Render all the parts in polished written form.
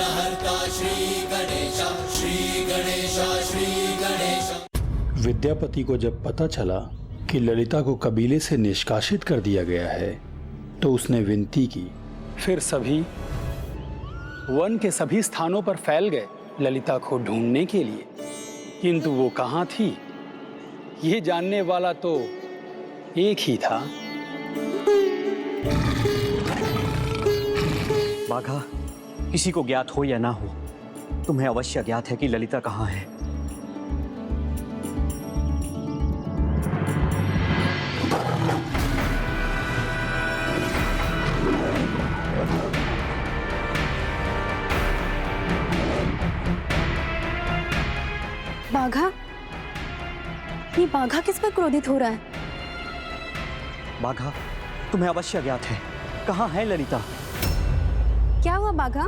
विघ्नहर्ता श्री गणेश, श्री गणेश, श्री गणेश। विद्यापति को जब पता चला कि ललिता को कबीले से निष्कासित कर दिया गया है तो उसने विनती की। फिर सभी वन के सभी स्थानों पर फैल गए ललिता को ढूंढने के लिए, किंतु वो कहाँ थी ये जानने वाला तो एक ही था। बाघा, किसी को ज्ञात हो या ना हो, तुम्हें अवश्य ज्ञात है कि ललिता कहाँ है। बाघा, ये बाघा किस पर क्रोधित हो रहा है? बाघा, तुम्हें अवश्य ज्ञात है, कहाँ है ललिता? क्या हुआ बाघा?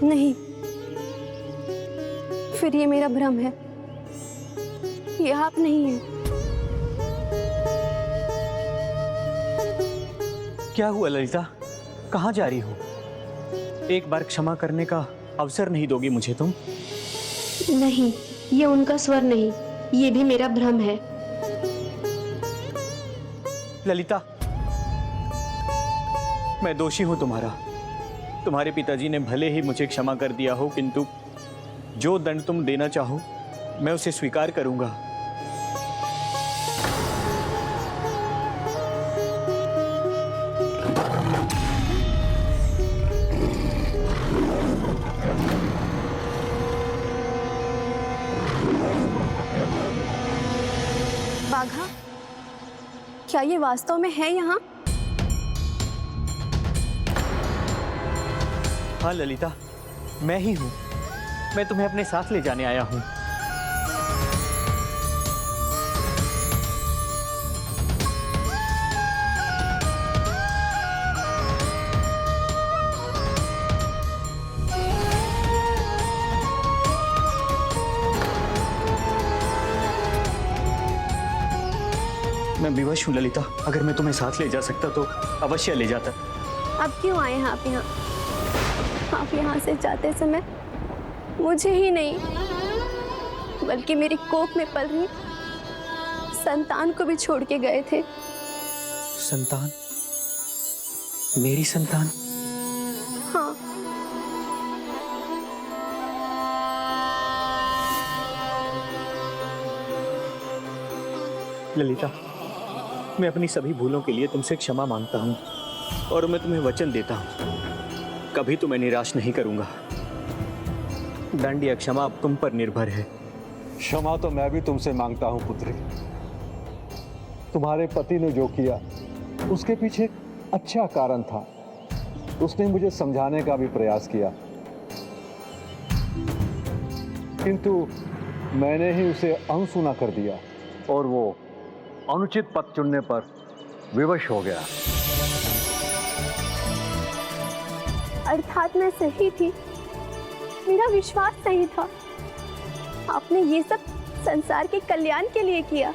नहीं, फिर ये मेरा भ्रम है, ये आप नहीं है। क्या हुआ ललिता, कहाँ जा रही हो? एक बार क्षमा करने का अवसर नहीं दोगी मुझे तुम? नहीं, ये उनका स्वर नहीं, ये भी मेरा भ्रम है। ललिता, मैं दोषी हूं तुम्हारा। तुम्हारे पिताजी ने भले ही मुझे क्षमा कर दिया हो, किंतु जो दंड तुम देना चाहो मैं उसे स्वीकार करूंगा। बाघा, क्या ये वास्तव में है यहाँ? हाँ ललिता, मैं ही हूं। मैं तुम्हें अपने साथ ले जाने आया हूं। मैं विवश हूं ललिता, अगर मैं तुम्हें साथ ले जा सकता तो अवश्य ले जाता। अब क्यों आए हैं आप यहाँ? आप यहाँ से जाते समय मुझे ही नहीं बल्कि मेरी कोख में पल रही संतान को भी छोड़ के गए थे। संतान? मेरी संतान? हाँ, ललिता, मैं अपनी सभी भूलों के लिए तुमसे क्षमा मांगता हूँ और मैं तुम्हें वचन देता हूँ, कभी तुम्हें निराश नहीं करूंगा। दंड या क्षमा अब तुम पर निर्भर है। क्षमा तो मैं भी तुमसे मांगता हूं पुत्री। तुम्हारे पति ने जो किया उसके पीछे एक अच्छा कारण था। उसने मुझे समझाने का भी प्रयास किया, किंतु मैंने ही उसे अनसुना कर दिया और वो अनुचित पथ चुनने पर विवश हो गया। अर्थात मैं सही थी, मेरा विश्वास सही था। आपने ये सब संसार के कल्याण के लिए किया।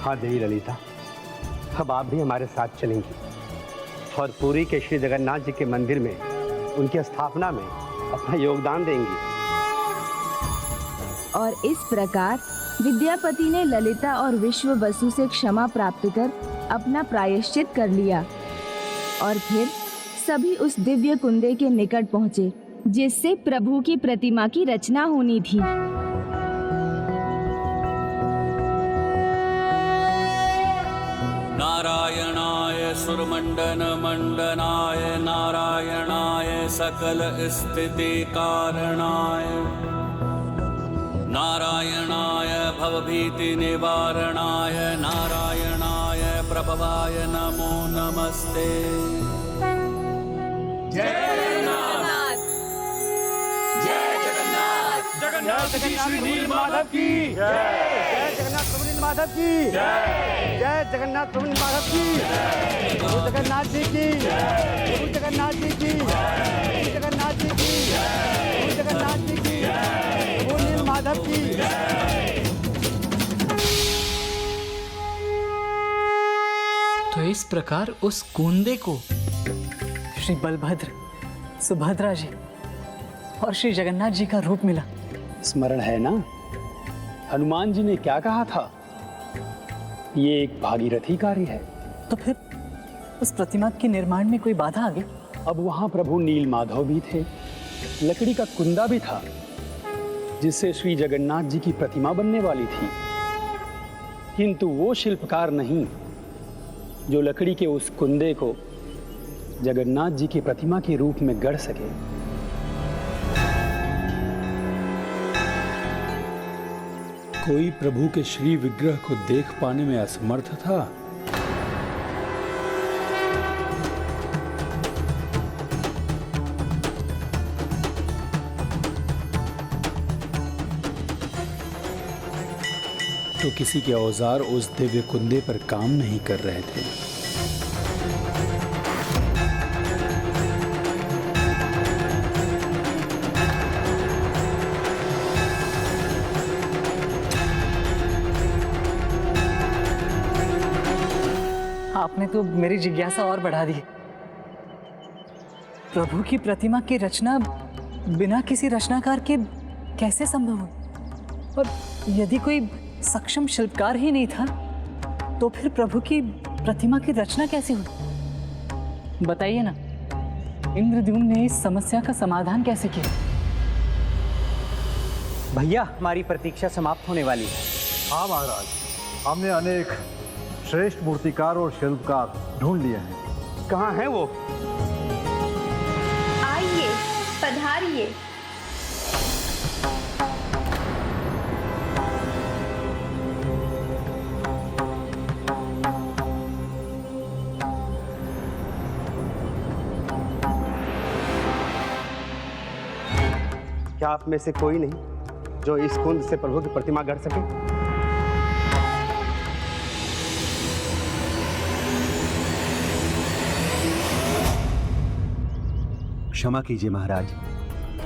हाँ देवी ललिता, अब आप भी हमारे साथ चलेंगी और पुरी के श्री जगन्नाथ जी के मंदिर में उनकी स्थापना में अपना योगदान देंगी। और इस प्रकार विद्यापति ने ललिता और विश्ववसु से क्षमा प्राप्त कर अपना प्रायश्चित कर लिया और फिर सभी उस दिव्य कुंडे के निकट पहुँचे जिससे प्रभु की प्रतिमा की रचना होनी थी। नारायणाय सुरमंडन मंडनाय, नारायणाय सकल स्थिति कारणाय, नारायणाय भवभीति निवारणाय, नारायणाय प्रभवाय नमो नमस्ते। जय जगन्नाथ, जय जगन्नाथ, जगन्नाथ श्री नीलमाधव की जय, जय जगन्नाथ प्रभु नीलमाधव की जय। जय जगन्नाथ प्रभु माधव की, प्रभु जगन्नाथ जी की, प्रभु जगन्नाथ जी की, प्रभु जगन्नाथ जी की, प्रभु जगन्नाथ जी की, प्रभु नील माधव की। तो इस प्रकार उस कुंदे को श्री बलभद्र, सुभद्रा जी और श्री जगन्नाथ जी का रूप मिला। स्मरण है ना, हनुमान जी ने क्या कहा था? ये एक भागीरथी कार्य है। तो फिर उस प्रतिमा के निर्माण में कोई बाधा आ गई? अब वहां प्रभु नील माधव भी थे, लकड़ी का कुंदा भी था जिससे श्री जगन्नाथ जी की प्रतिमा बनने वाली थी, किंतु वो शिल्पकार नहीं जो लकड़ी के उस कुंदे को जगन्नाथ जी की प्रतिमा के रूप में गढ़ सके। कोई प्रभु के श्री विग्रह को देख पाने में असमर्थ था। तो किसी के औजार उस दिव्य कुंदे पर काम नहीं कर रहे थे। आपने तो मेरी जिज्ञासा और बढ़ा दी। प्रभु की प्रतिमा की रचना बिना किसी रचनाकार के कैसे संभव हो? और यदि कोई सक्षम शिल्पकार ही नहीं था तो फिर प्रभु की प्रतिमा की रचना कैसे हुई? बताइए ना, इंद्रद्युम्न ने इस समस्या का समाधान कैसे किया? भैया, हमारी प्रतीक्षा समाप्त होने वाली है। हाँ महाराज, हमने अनेक श्रेष्ठ मूर्तिकार और शिल्पकार ढूंढ लिए हैं। कहाँ है वो? आइए, पधारिए। क्या आप में से कोई नहीं जो इस कुंद से प्रभु की प्रतिमा गढ़ सके? क्षमा कीजिए महाराज,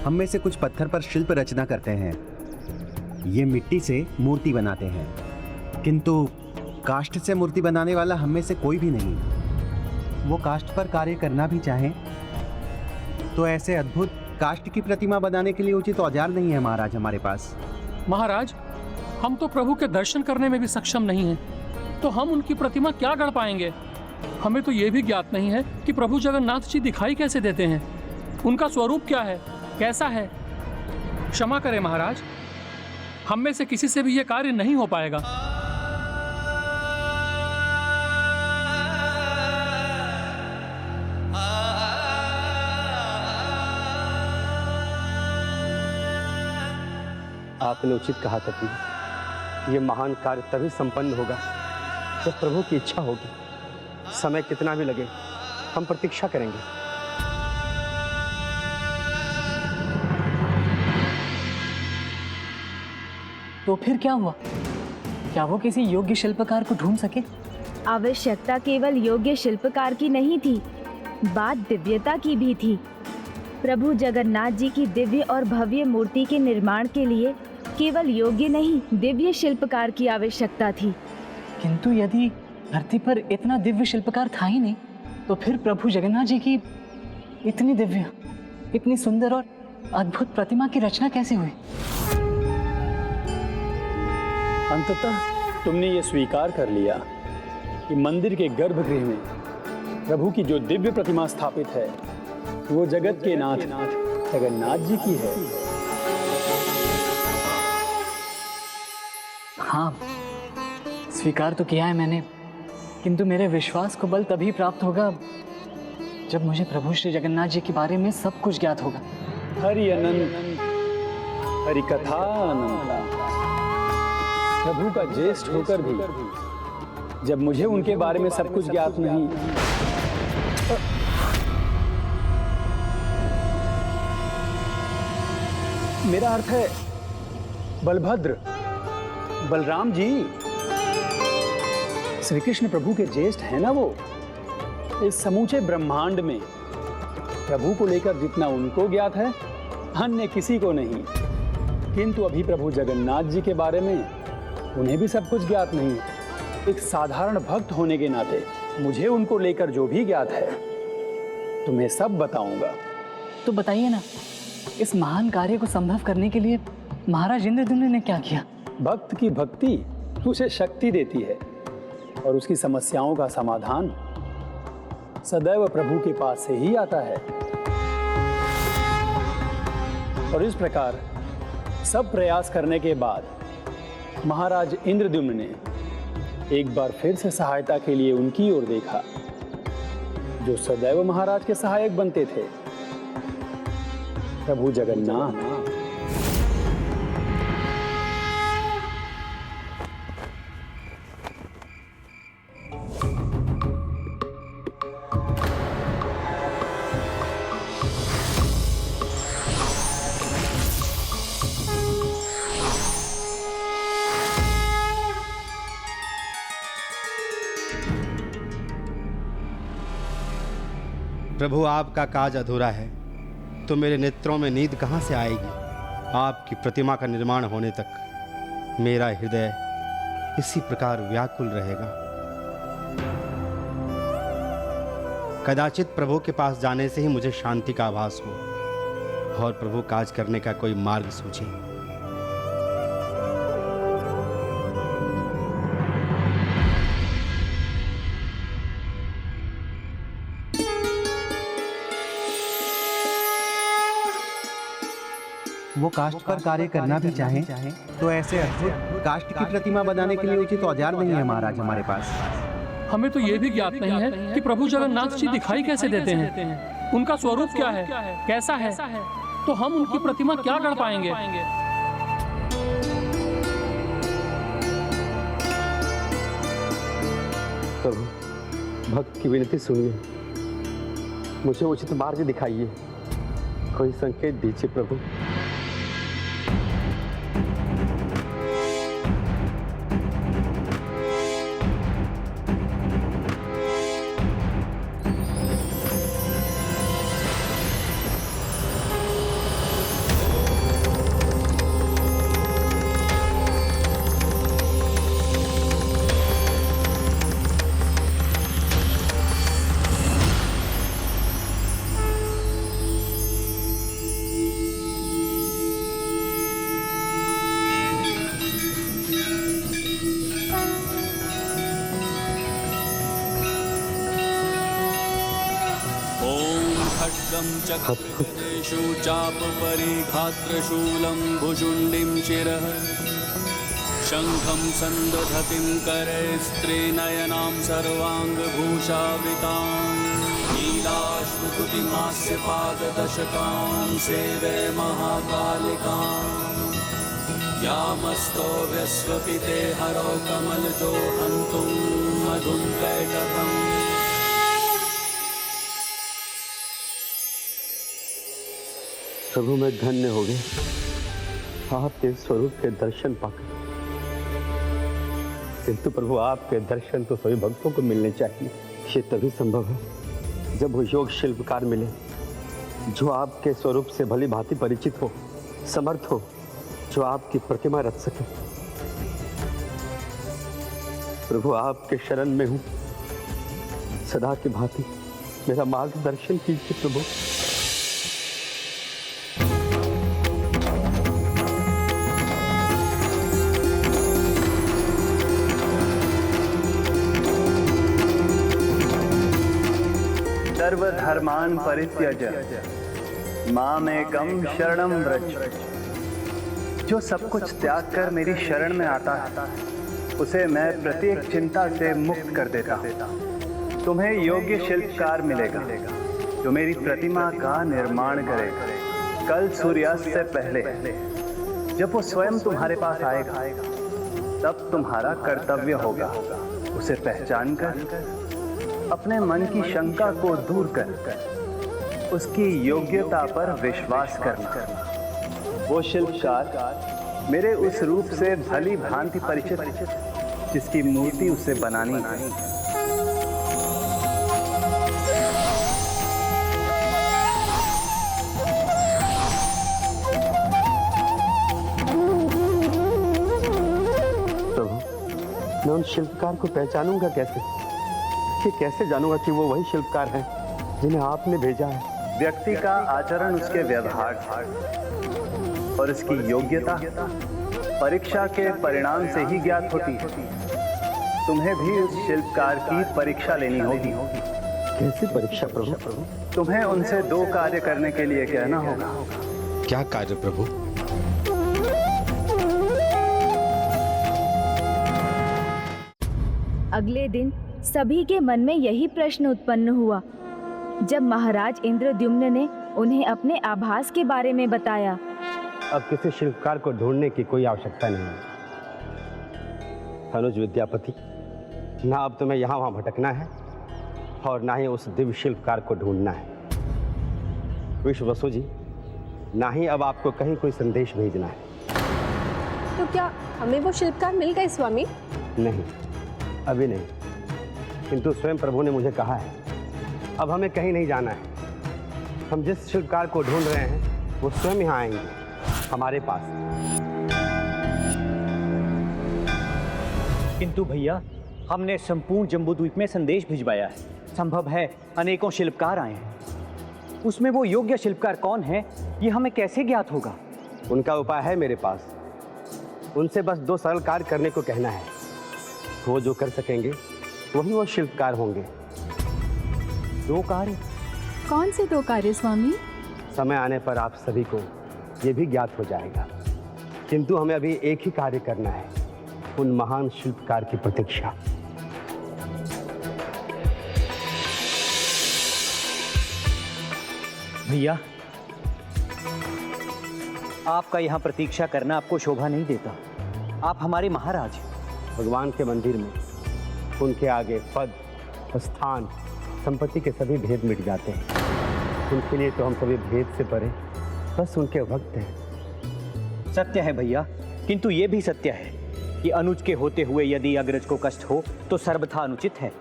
हम में से कुछ पत्थर पर शिल्प रचना करते हैं, ये मिट्टी से मूर्ति बनाते हैं, किंतु काष्ठ से मूर्ति बनाने वाला हम में से कोई भी नहीं। वो काष्ठ पर कार्य करना भी चाहें तो ऐसे अद्भुत काष्ठ की प्रतिमा बनाने के लिए उचित औजार नहीं है महाराज हमारे पास। महाराज, हम तो प्रभु के दर्शन करने में भी सक्षम नहीं हैं, तो हम उनकी प्रतिमा क्या गढ़ पाएंगे? हमें तो ये भी ज्ञात नहीं है कि प्रभु जगन्नाथ जी दिखाई कैसे देते हैं, उनका स्वरूप क्या है, कैसा है। क्षमा करें महाराज, हम में से किसी से भी ये कार्य नहीं हो पाएगा। आपने उचित कहा कपिल, ये महान कार्य तभी संपन्न होगा जब प्रभु की इच्छा होगी। समय कितना भी लगे, हम प्रतीक्षा करेंगे। तो फिर क्या हुआ? क्या वो किसी योग्य शिल्पकार को ढूंढ सके? आवश्यकता केवल योग्य शिल्पकार की नहीं थी, बात दिव्यता की भी थी। प्रभु जगन्नाथ जी की दिव्य और भव्य मूर्ति के निर्माण के लिए केवल योग्य नहीं, दिव्य शिल्पकार की आवश्यकता थी। किंतु यदि धरती पर इतना दिव्य शिल्पकार था ही नहीं, तो फिर प्रभु जगन्नाथ जी की इतनी दिव्य, इतनी सुंदर और अद्भुत प्रतिमा की रचना कैसे हुई? अंततः तुमने ये स्वीकार कर लिया कि मंदिर के गर्भगृह में प्रभु की जो दिव्य प्रतिमा स्थापित है वो जगत के नाथ जगन्नाथ जी की है। हाँ, स्वीकार तो किया है मैंने, किंतु मेरे विश्वास को बल तभी प्राप्त होगा जब मुझे प्रभु श्री जगन्नाथ जी के बारे में सब कुछ ज्ञात होगा। हरि अनंत, हरि कथा अनंत। प्रभु का ज्येष्ठ होकर भी जब मुझे उनके बारे में सब कुछ ज्ञात नहीं, मेरा अर्थ है बलभद्र, बलराम जी, श्री कृष्ण प्रभु के ज्येष्ठ हैं ना वो। इस समूचे ब्रह्मांड में प्रभु को लेकर जितना उनको ज्ञात है अन्य किसी को नहीं। किंतु अभी प्रभु जगन्नाथ जी के बारे में उन्हें भी सब कुछ ज्ञात नहीं है। एक साधारण भक्त होने के नाते मुझे उनको लेकर जो भी ज्ञात है तुम्हें सब बताऊंगा। तो बताइए ना, इस महान कार्य को संभव करने के लिए महाराज इंद्रद्युम्न ने क्या किया? भक्त की भक्ति उसे शक्ति देती है और उसकी समस्याओं का समाधान सदैव प्रभु के पास से ही आता है। और इस प्रकार सब प्रयास करने के बाद महाराज इंद्रद्युम्न ने एक बार फिर से सहायता के लिए उनकी ओर देखा जो सदैव महाराज के सहायक बनते थे, प्रभु जगन्नाथ। प्रभु, आपका काज अधूरा है तो मेरे नेत्रों में नींद कहाँ से आएगी? आपकी प्रतिमा का निर्माण होने तक मेरा हृदय इसी प्रकार व्याकुल रहेगा। कदाचित प्रभु के पास जाने से ही मुझे शांति का आभास हो और प्रभु काज करने का कोई मार्ग सूझे। वो काष्ठ पर कार्य करना भी चाहें तो ऐसे अद्भुत काष्ठ की प्रतिमा बनाने के लिए उचित औजार नहीं है महाराज हमारे पास। हमें तो ये भी ज्ञात नहीं है कि प्रभु जगन्नाथ जी दिखाई कैसे देते हैं, उनका स्वरूप क्या है, कैसा है, तो हम उनकी प्रतिमा क्या गढ़ पाएंगे? प्रभु, भक्त की विनती सुनिए, मुझे उचित मार्ग दिखाइए, कोई संकेत दीजिए प्रभु। चक्रदेशु चापपरिघात्रशूलं भुजुण्डिं शिरः शङ्खं सन्दधतिं करे स्त्रीनयनां सर्वाङ्गभूषावृतां नीलाश्रुकुटिमास्य पाददशकां सेवे महाकालिकां यामस्तोऽव्यस्वपिते हरो कमलजो हन्तुं मधुं कैटकम्। प्रभु, मैं धन्य हो गया आपके स्वरूप के दर्शन पाकर। किंतु प्रभु, आपके दर्शन तो सभी भक्तों को मिलने चाहिए। ये तभी संभव है जब वो योग शिल्पकार मिले जो आपके स्वरूप से भली भांति परिचित हो, समर्थ हो, जो आपकी प्रतिमा रच सके। प्रभु, आपके शरण में हूँ, सदा की भांति मेरा मार्गदर्शन कीजिए प्रभु। सर्वधर्मान् परित्यज्य मामेकं शरणं व्रज। जो सब कुछ त्याग कर मेरी शरण में आता है उसे मैं प्रत्येक चिंता से मुक्त कर देता हूँ। तुम्हें योग्य शिल्पकार मिलेगा जो मेरी प्रतिमा का निर्माण करेगा। कल सूर्यास्त से पहले जब वो स्वयं तुम्हारे पास आएगा तब तुम्हारा कर्तव्य होगा उसे पहचान कर अपने मन की शंका को दूर कर उसकी योग्यता पर विश्वास करना। वो शिल्पकार मेरे उस रूप से भली भांति परिचित जिसकी मूर्ति उसे बनानी थी। मैं उन शिल्पकार को पहचानूंगा कैसे? कि कैसे जानूंगा कि वो वही शिल्पकार हैं जिन्हें आपने भेजा है? व्यक्ति का आचरण उसके व्यवहार और उसकी योग्यता परीक्षा के परिणाम से ही ज्ञात होती है। तुम्हें भी उस शिल्पकार की परीक्षा लेनी होगी। कैसे परीक्षा प्रभु? तुम्हें उनसे 2 कार्य करने के लिए कहना होगा। क्या कार्य प्रभु? अगले दिन सभी के मन में यही प्रश्न उत्पन्न हुआ जब महाराज इंद्रद्युम्न ने उन्हें अपने आभास के बारे में बताया। अब किसी शिल्पकार को ढूंढने की कोई आवश्यकता नहीं है अनुज विद्यापति। ना अब तुम्हें यहाँ वहाँ भटकना है और ना ही उस दिव्य शिल्पकार को ढूंढना है। विश्ववसु जी, ना ही अब आपको कहीं कोई संदेश भेजना है। तो क्या हमें वो शिल्पकार मिल गए स्वामी? नहीं, अभी नहीं, किंतु स्वयं प्रभु ने मुझे कहा है अब हमें कहीं नहीं जाना है। हम जिस शिल्पकार को ढूंढ रहे हैं वो स्वयं यहाँ आएंगे हमारे पास। किंतु भैया, हमने संपूर्ण जम्बूद्वीप में संदेश भिजवाया है। संभव है अनेकों शिल्पकार आए हैं, उसमें वो योग्य शिल्पकार कौन है ये हमें कैसे ज्ञात होगा? उनका उपाय है मेरे पास। उनसे बस 2 सरल कार्य करने को कहना है। वो जो कर सकेंगे वही वो शिल्पकार होंगे। 2 कार्य? कौन से 2 कार्य स्वामी? समय आने पर आप सभी को ये भी ज्ञात हो जाएगा, किंतु हमें अभी एक ही कार्य करना है, उन महान शिल्पकार की प्रतीक्षा। भैया, आपका यहाँ प्रतीक्षा करना आपको शोभा नहीं देता। आप हमारे महाराज हैं। भगवान के मंदिर में उनके आगे पद, स्थान, संपत्ति के सभी भेद मिट जाते हैं। उनके लिए तो हम सभी भेद से परे बस उनके भक्त हैं। सत्य है भैया, किंतु ये भी सत्य है कि अनुज के होते हुए यदि अग्रज को कष्ट हो तो सर्वथा अनुचित है।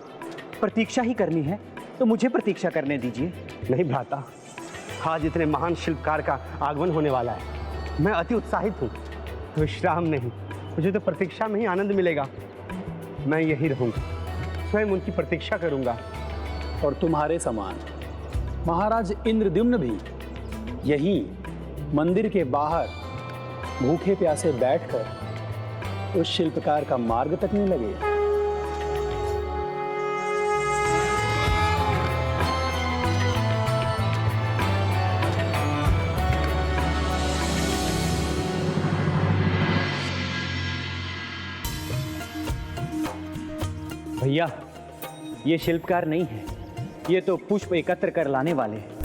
प्रतीक्षा ही करनी है तो मुझे प्रतीक्षा करने दीजिए। नहीं भ्राता, आज इतने महान शिल्पकार का आगमन होने वाला है। मैं अति उत्साहित हूँ। विश्राम नहीं, मुझे तो प्रतीक्षा में ही आनंद मिलेगा। मैं यही रहूँगा, स्वयं उनकी प्रतीक्षा करूँगा। और तुम्हारे समान महाराज इंद्रद्युम्न भी यही मंदिर के बाहर भूखे प्यासे बैठकर उस शिल्पकार का मार्ग तकने लगे। भैया, ये शिल्पकार नहीं है, ये तो पुष्प एकत्र कर लाने वाले हैं।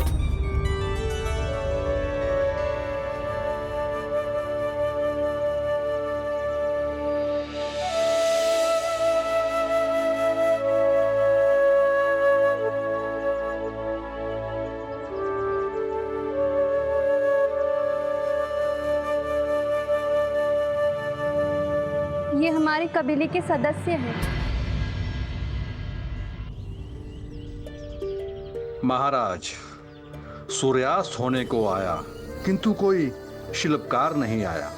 ये हमारे कबीले के सदस्य हैं। महाराज, सूर्यास्त होने को आया किंतु कोई शिल्पकार नहीं आया।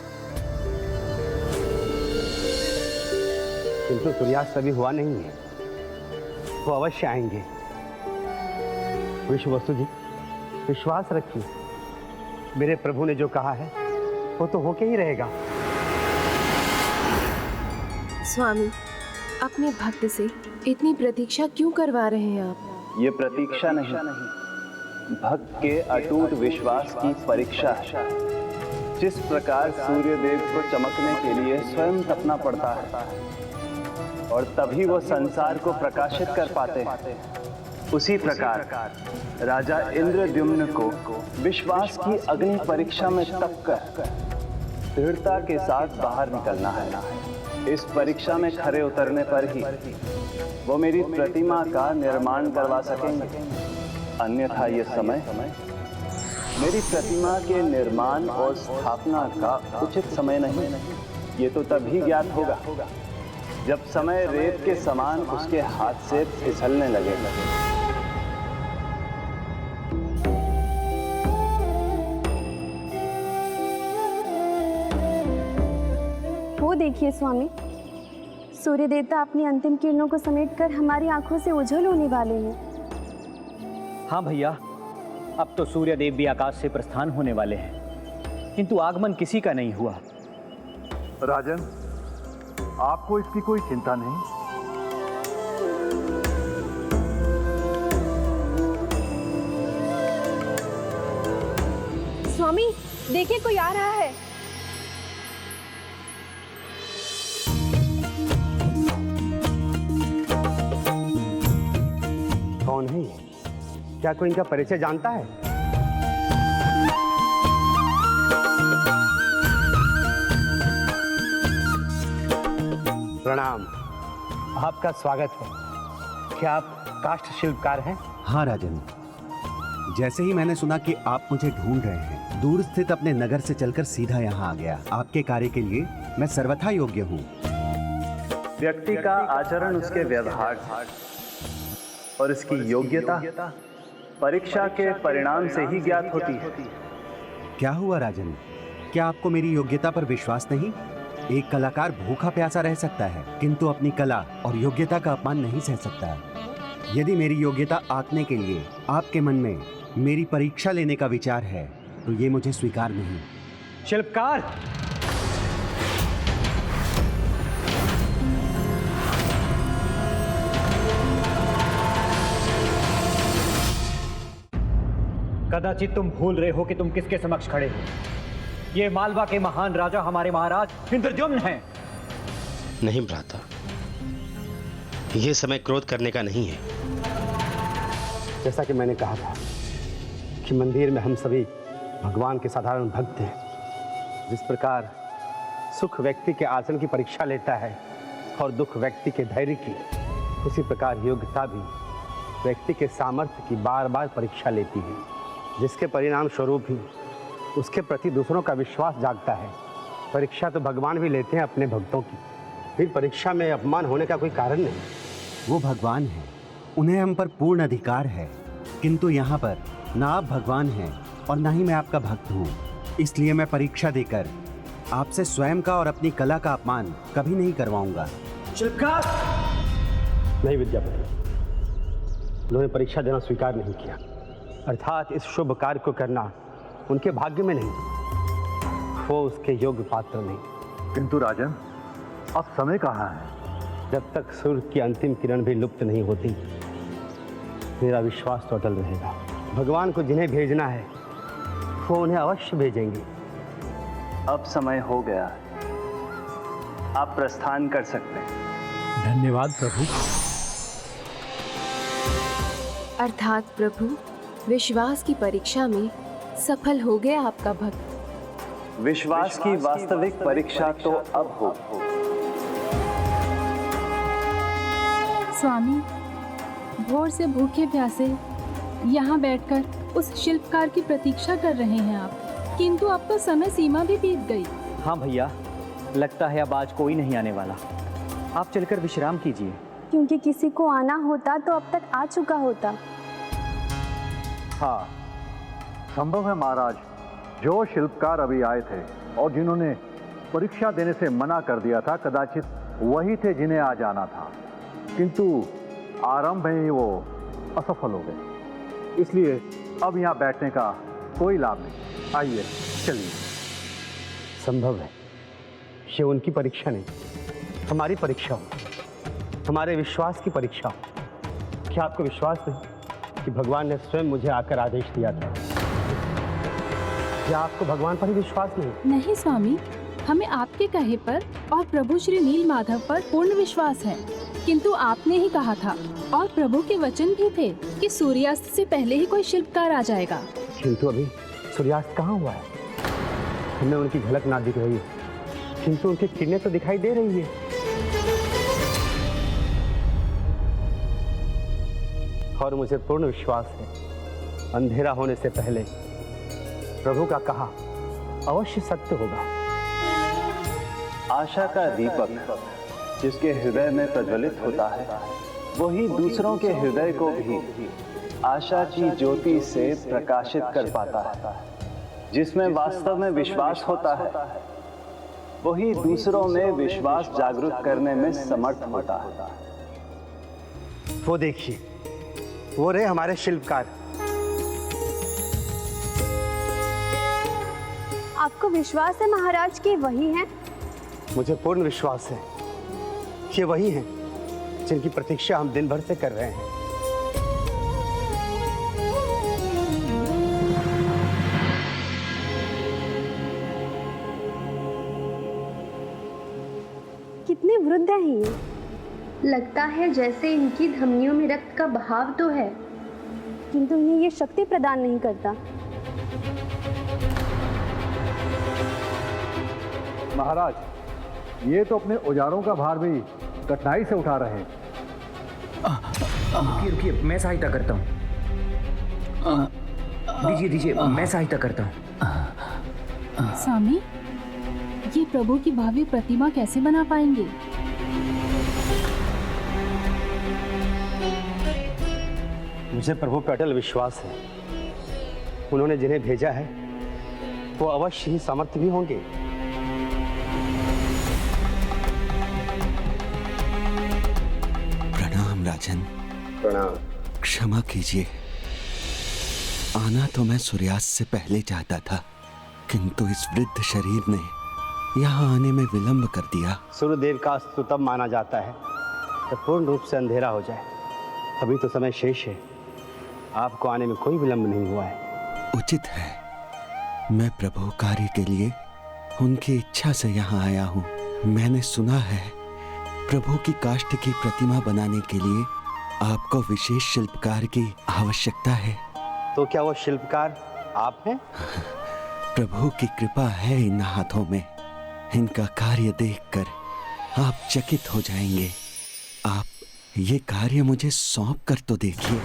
किंतु सूर्यास्त अभी हुआ नहीं है, वो अवश्य आएंगे। विश्ववसु जी, विश्वास रखिए, मेरे प्रभु ने जो कहा है वो तो होके ही रहेगा। स्वामी, अपने भक्त से इतनी प्रतीक्षा क्यों करवा रहे हैं आप? ये प्रतीक्षा नहीं, भक्त के अटूट विश्वास की परीक्षा है। जिस प्रकार सूर्यदेव को चमकने के लिए स्वयं तपना पड़ता है और तभी वो संसार को प्रकाशित कर पाते हैं, उसी प्रकार राजा इंद्रद्युम्न को विश्वास की अग्नि परीक्षा में तपकर दृढ़ता के साथ बाहर निकलना है। इस परीक्षा में खरे उतरने पर ही वो मेरी प्रतिमा का निर्माण करवा सकेंगे, अन्यथा ये समय मेरी प्रतिमा के निर्माण और स्थापना का उचित समय नहीं। ये तो तभी ज्ञात होगा जब समय रेत के समान उसके हाथ से फिसलने लगे। वो देखिए स्वामी, सूर्य देवता अपनी अंतिम किरणों को समेटकर हमारी आंखों से ओझल होने वाले हैं। हाँ भैया, अब तो सूर्य देव भी आकाश से प्रस्थान होने वाले हैं, किंतु आगमन किसी का नहीं हुआ। राजन, आपको इसकी कोई चिंता नहीं। स्वामी देखिए, कोई आ रहा है। कौन है ये? क्या कोई इनका परिचय जानता है? प्रणाम, आपका स्वागत है। क्या आप काष्ठ शिल्पकार हैं? हाँ राजन, जैसे ही मैंने सुना कि आप मुझे ढूंढ रहे हैं, दूर स्थित अपने नगर से चलकर सीधा यहाँ आ गया। आपके कार्य के लिए मैं सर्वथा योग्य हूँ। व्यक्ति का आचरण उसके व्यवहार और इसकी योग्यता परीक्षा के परिणाम से ही ज्ञात होती है। क्या हुआ राजन, क्या आपको मेरी योग्यता पर विश्वास नहीं? एक कलाकार भूखा प्यासा रह सकता है, किंतु अपनी कला और योग्यता का अपमान नहीं सह सकता है। यदि मेरी योग्यता आंकने के लिए आपके मन में मेरी परीक्षा लेने का विचार है, तो ये मुझे स्वीकार नहीं। शिल्पकार, कदाचित तुम भूल रहे हो कि तुम किसके समक्ष खड़े हो। ये मालवा के महान राजा हमारे महाराज इंद्रद्युम्न हैं। नहीं भ्राता, ये समय क्रोध करने का नहीं है। जैसा कि मैंने कहा था कि मंदिर में हम सभी भगवान के साधारण भक्त हैं। जिस प्रकार सुख व्यक्ति के आचरण की परीक्षा लेता है और दुख व्यक्ति के धैर्य की, उसी प्रकार योग्यता भी व्यक्ति के सामर्थ्य की बार बार परीक्षा लेती है, जिसके परिणाम स्वरूप ही उसके प्रति दूसरों का विश्वास जागता है। परीक्षा तो भगवान भी लेते हैं अपने भक्तों की, फिर परीक्षा में अपमान होने का कोई कारण नहीं। वो भगवान हैं, उन्हें हम पर पूर्ण अधिकार है, किंतु यहाँ पर ना आप भगवान हैं और ना ही मैं आपका भक्त हूँ। इसलिए मैं परीक्षा देकर आपसे स्वयं का और अपनी कला का अपमान कभी नहीं करवाऊंगा। शिल्पकार! नहीं विद्यापति, उन्होंने परीक्षा देना स्वीकार नहीं किया, अर्थात इस शुभ कार्य को करना उनके भाग्य में नहीं, वो उसके योग्य पात्र नहीं। किंतु राजन, अब समय कहाँ है? जब तक सूर्य की अंतिम किरण भी लुप्त नहीं होती, मेरा विश्वास तो अटल रहेगा। भगवान को जिन्हें भेजना है वो उन्हें अवश्य भेजेंगे। अब समय हो गया, आप प्रस्थान कर सकते हैं। धन्यवाद प्रभु। अर्थात प्रभु, विश्वास की परीक्षा में सफल हो गया आपका भक्त। विश्वास की वास्तविक परीक्षा तो अब हो। स्वामी, भोर से भूखे प्यासे यहाँ बैठकर उस शिल्पकार की प्रतीक्षा कर रहे हैं आप, किंतु अब तो समय सीमा भी बीत गई। हाँ भैया, लगता है अब आज कोई नहीं आने वाला। आप चलकर विश्राम कीजिए। क्योंकि किसी को आना होता तो अब तक आ चुका होता। हाँ, संभव है महाराज, जो शिल्पकार अभी आए थे और जिन्होंने परीक्षा देने से मना कर दिया था, कदाचित वही थे जिन्हें आज आना था, किंतु आरंभ में ही वो असफल हो गए। इसलिए अब यहाँ बैठने का कोई लाभ नहीं। आइए चलिए। संभव है ये उनकी परीक्षा नहीं, हमारी परीक्षा हो, हमारे विश्वास की परीक्षा हो। क्या आपको विश्वास नहीं कि भगवान ने स्वयं मुझे आकर आदेश दिया था? क्या आपको भगवान पर ही विश्वास नहीं? नहीं स्वामी, हमें आपके कहे पर और प्रभु श्री नील माधव पर पूर्ण विश्वास है, किंतु आपने ही कहा था और प्रभु के वचन भी थे कि सूर्यास्त से पहले ही कोई शिल्पकार आ जाएगा। किंतु अभी सूर्यास्त कहाँ हुआ है? हमें उनकी झलक ना दिख रही है, किंतु उनकी किरणें तो दिखाई दे रही है। और मुझे पूर्ण विश्वास है, अंधेरा होने से पहले प्रभु का कहा अवश्य सत्य होगा। आशा का दीपक जिसके हृदय में प्रज्वलित होता है वही दूसरों के हृदय को भी आशा की ज्योति से प्रकाशित कर पाता है। जिसमें वास्तव में विश्वास होता है वही दूसरों में विश्वास जागरूक करने में समर्थ होता है। वो देखिए, वो रहे हमारे शिल्पकार। आपको विश्वास है महाराज कि वही हैं? मुझे पूर्ण विश्वास है कि वही हैं जिनकी प्रतीक्षा हम दिन भर से कर रहे हैं। कितने वृद्ध हैं ये। लगता है जैसे इनकी धमनियों में रक्त का बहाव तो है, किंतु इन्हें ये शक्ति प्रदान नहीं करता। महाराज, ये तो अपने औजारों का भार भी कठिनाई से उठा रहे हैं। रुकिए, मैं सहायता करता हूँ। दीजिए, मैं सहायता करता हूँ। स्वामी, ये प्रभु की भव्य प्रतिमा कैसे बना पाएंगे? मुझे प्रभु पर अटल विश्वास है। उन्होंने जिन्हें भेजा है वो अवश्य ही समर्थ भी होंगे। प्रणाम राजन। प्रणाम। क्षमा कीजिए, आना तो मैं सूर्यास्त से पहले चाहता था, किंतु इस वृद्ध शरीर ने यहाँ आने में विलंब कर दिया। सूर्यदेव का अस्त तब माना जाता है जब पूर्ण रूप से अंधेरा हो जाए। अभी तो समय शेष है, आपको आने में कोई विलंब नहीं हुआ है। उचित है, मैं प्रभु कार्य के लिए उनकी इच्छा से यहाँ आया हूँ। मैंने सुना है प्रभु की काष्ठ की प्रतिमा बनाने के लिए आपको विशेष शिल्पकार की आवश्यकता है। तो क्या वो शिल्पकार आप हैं? प्रभु की कृपा है इन हाथों में। इनका कार्य देखकर आप चकित हो जाएंगे। आप ये कार्य मुझे सौंप कर तो देखिए।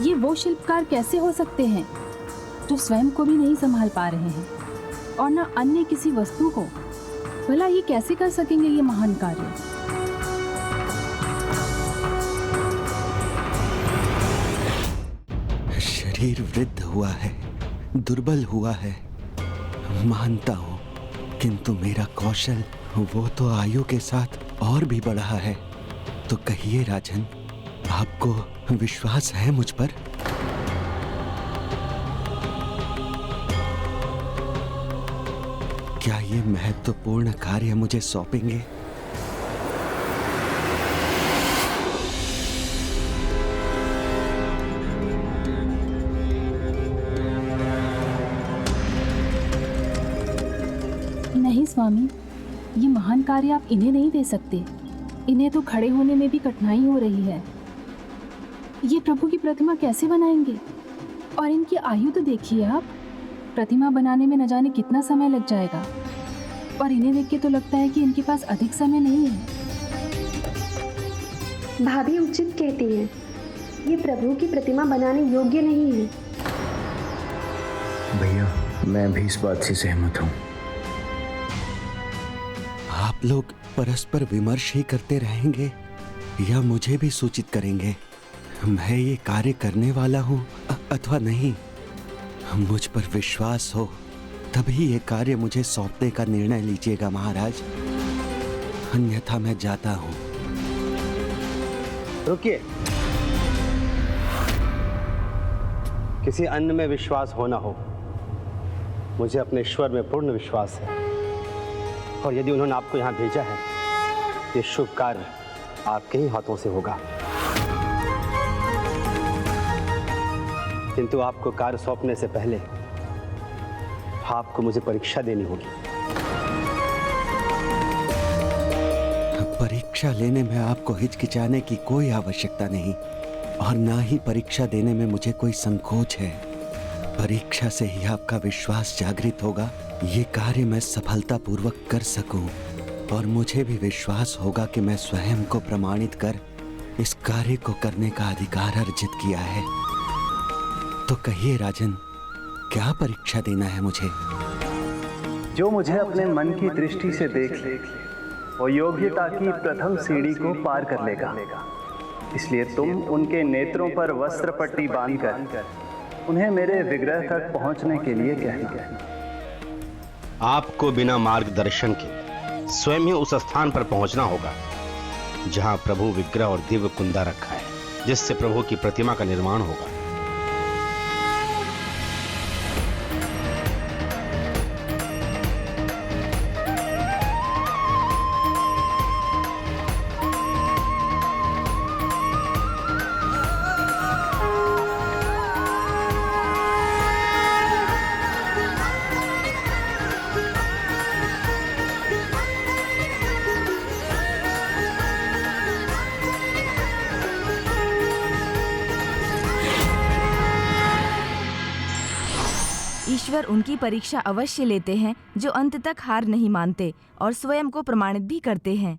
ये वो शिल्पकार कैसे हो सकते हैं जो स्वयं को भी नहीं संभाल पा रहे हैं और न अन्य किसी वस्तु को? भला ये कैसे कर सकेंगे ये महान कार्य? शरीर वृद्ध हुआ है, दुर्बल हुआ है, मानता हूं, किंतु मेरा कौशल वो तो आयु के साथ और भी बढ़ा है। तो कहिए राजन, आपको विश्वास है मुझ पर? क्या ये महत्वपूर्ण कार्य मुझे सौंपेंगे? नहीं स्वामी, ये महान कार्य आप इन्हें नहीं दे सकते। इन्हें तो खड़े होने में भी कठिनाई हो रही है। ये प्रभु की प्रतिमा कैसे बनाएंगे? और इनकी आयु तो देखिए आप, प्रतिमा बनाने में न जाने कितना समय लग जाएगा। और इन्हें देख के तो लगता है कि इनके पास अधिक समय नहीं है। भाभी उचित कहती हैं, ये प्रभु की प्रतिमा बनाने योग्य नहीं है। भैया, मैं भी इस बात से सहमत हूँ। आप लोग परस्पर विमर्श ही करते रहेंगे या मुझे भी सूचित करेंगे? मैं ये कार्य करने वाला हूँ अथवा नहीं? मुझ पर विश्वास हो तभी ये कार्य मुझे सौंपने का निर्णय लीजिएगा महाराज, अन्यथा मैं जाता हूँ। रुकिए, किसी अन्य में विश्वास हो ना हो, मुझे अपने ईश्वर में पूर्ण विश्वास है। और यदि उन्होंने आपको यहाँ भेजा है, ये शुभ कार्य आपके ही हाथों से होगा। किंतु आपको कार्य सौंपने से पहले आपको मुझे परीक्षा देनी होगी। परीक्षा लेने में आपको हिचकिचाने की कोई आवश्यकता नहीं, और ना ही परीक्षा देने में मुझे कोई संकोच है। परीक्षा से ही आपका विश्वास जागृत होगा, ये कार्य मैं सफलतापूर्वक कर सकूं, और मुझे भी विश्वास होगा कि मैं स्वयं को प्रमाणित कर इस कार्य को करने का अधिकार अर्जित किया है। तो कहिए राजन, क्या परीक्षा देना है मुझे? जो मुझे अपने मन की दृष्टि से देख ले, वो योग्यता की प्रथम सीढ़ी को पार कर लेगा। इसलिए तुम उनके नेत्रों पर वस्त्र पट्टी बांधकर उन्हें मेरे विग्रह तक पहुंचने के लिए कहना। आपको बिना मार्गदर्शन के स्वयं ही उस स्थान पर पहुंचना होगा जहां प्रभु विग्रह और दिव्य कुंदा रखा है, जिससे प्रभु की प्रतिमा का निर्माण होगा। ईश्वर उनकी परीक्षा अवश्य लेते हैं जो अंत तक हार नहीं मानते और स्वयं को प्रमाणित भी करते हैं।